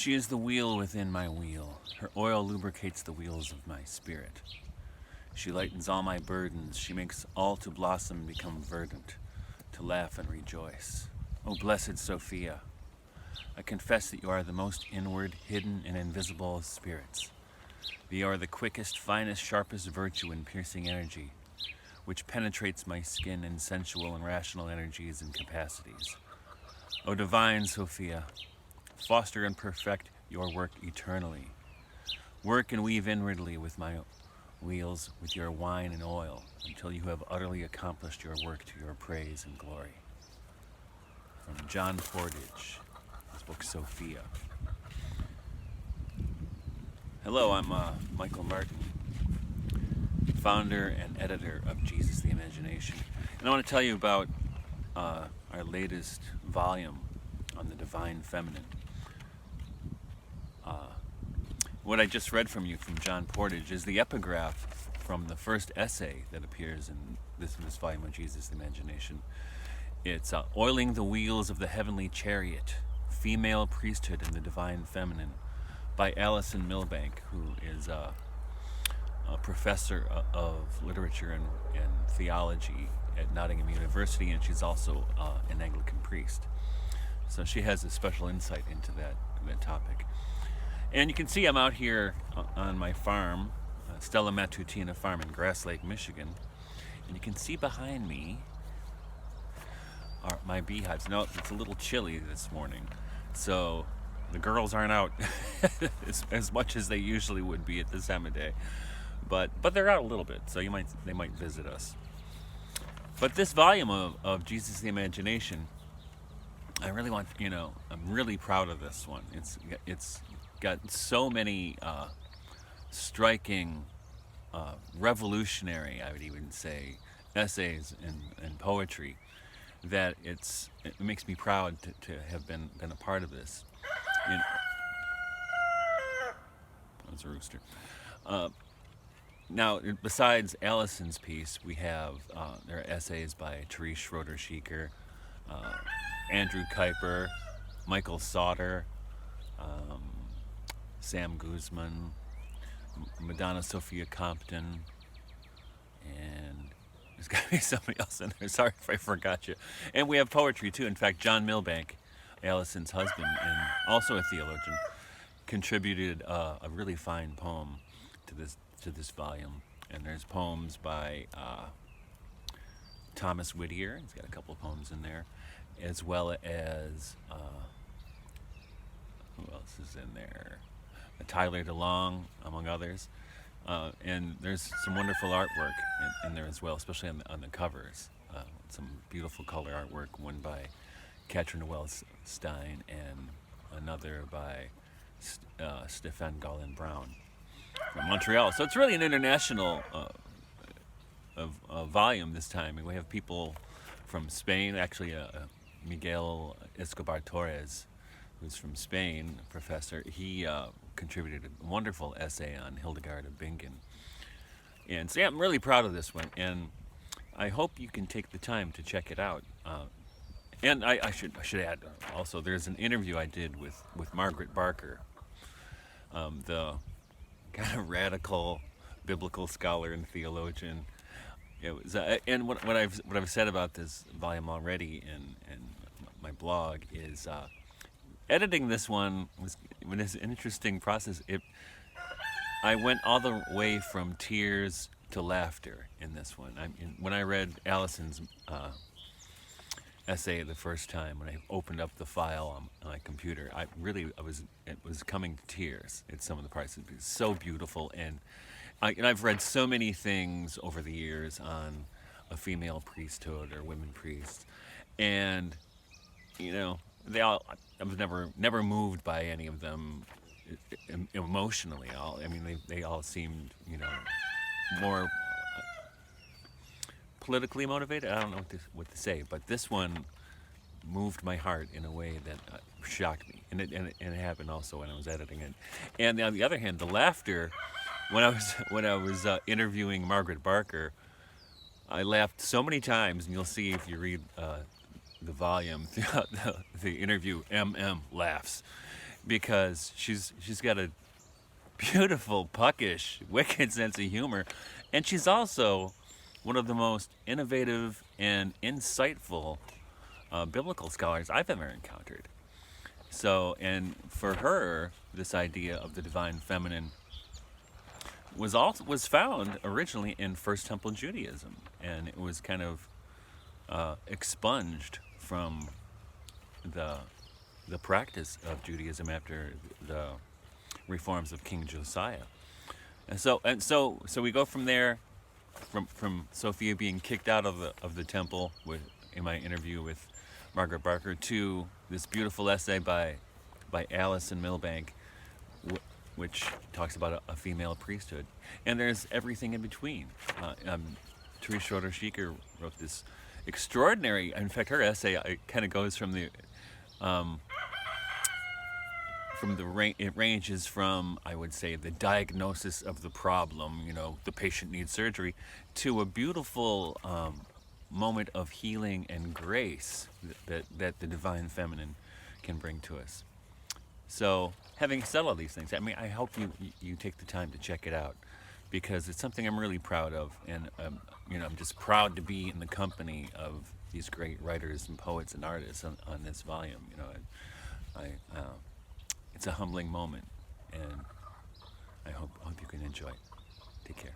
She is the wheel within my wheel. Her oil lubricates the wheels of my spirit. She lightens all my burdens. She makes all to blossom become verdant, to laugh and rejoice. O blessed Sophia, I confess that you are the most inward, hidden, and invisible of spirits. That you are the quickest, finest, sharpest virtue and piercing energy, which penetrates my skin in sensual and rational energies and capacities. O divine Sophia, foster and perfect your work eternally. Work and weave inwardly with my wheels with your wine and oil until you have utterly accomplished your work to your praise and glory. From John Portage, his book Sophia. Hello, I'm Michael Martin, founder and editor of Jesus the Imagination. And I want to tell you about our latest volume on the Divine Feminine. What I just read from you from John Portage is the epigraph from the first essay that appears in this volume of Jesus the Imagination. It's Oiling the Wheels of the Heavenly Chariot, Female Priesthood and the Divine Feminine by Alison Milbank, who is a professor of literature and theology at Nottingham University, and she's also an Anglican priest. So she has a special insight into that topic. And you can see I'm out here on my farm, Stella Matutina Farm in Grass Lake, Michigan. And you can see behind me are my beehives. Now, it's a little chilly this morning, so the girls aren't out as much as they usually would be at this time of day. But they're out a little bit, so they might visit us. But this volume of Jesus the Imagination, I really want, I'm really proud of this one. It's got so many striking, revolutionary, I would even say, essays and poetry that it makes me proud to have been a part of this. That was a rooster. Now, besides Allison's piece, we have there are essays by Therese Schroeder-Schieker, Andrew Kuyper, Michael Sauter, Sam Guzman, Madonna Sophia Compton, and there's got to be somebody else in there. Sorry if I forgot you. And we have poetry too. In fact, John Milbank, Allison's husband and also a theologian, contributed a really fine poem to this volume. And there's poems by Thomas Whittier. He's got a couple of poems in there, as well as who else is in there? Tyler DeLong, among others. And there's some wonderful artwork in there as well, especially on the covers. Some beautiful color artwork, one by Katrin Wells Stein and another by Stéphane Gallin Brown from Montreal. So it's really an international volume this time. And we have people from Spain, actually Miguel Escobar Torres, who's from Spain, a professor. He contributed a wonderful essay on Hildegard of Bingen. And so yeah, I'm really proud of this one, and I hope you can take the time to check it out. And I should add also, there's an interview I did with Margaret Barker, the kind of radical biblical scholar and theologian. It was, and what I've said about this volume already in my blog is editing this one was an interesting process. I went all the way from tears to laughter in this one. When I read Allison's essay the first time, when I opened up the file on my computer, it was coming to tears at some of the parts. It's so beautiful, and I've read so many things over the years on a female priesthood or women priests, and I was never moved by any of them emotionally. They all seemed, more politically motivated. I don't know what to say, but this one moved my heart in a way that shocked me, and it happened also when I was editing it. And on the other hand, the laughter, when I was interviewing Margaret Barker, I laughed so many times, and you'll see if you read the volume throughout the interview, MM laughs. because she's got a beautiful, puckish, wicked sense of humor, and she's also one of the most innovative and insightful biblical scholars I've ever encountered. So, and for her, this idea of the divine feminine was found originally in First Temple Judaism, and it was kind of expunged from the the practice of Judaism after the reforms of King Josiah. And so we go from there, from Sophia being kicked out of the temple with in my interview with Margaret Barker, to this beautiful essay by Alison Milbank, which talks about a female priesthood, and there's everything in between. Therese Schroeder-Schieker wrote this extraordinary. In fact, her essay kind of goes it ranges from, I would say, the diagnosis of the problem, the patient needs surgery, to a beautiful moment of healing and grace that the divine feminine can bring to us. So, having said all these things, I hope you take the time to check it out, because it's something I'm really proud of, and I'm just proud to be in the company of these great writers and poets and artists on this volume. It's a humbling moment, and I hope you can enjoy it. Take care.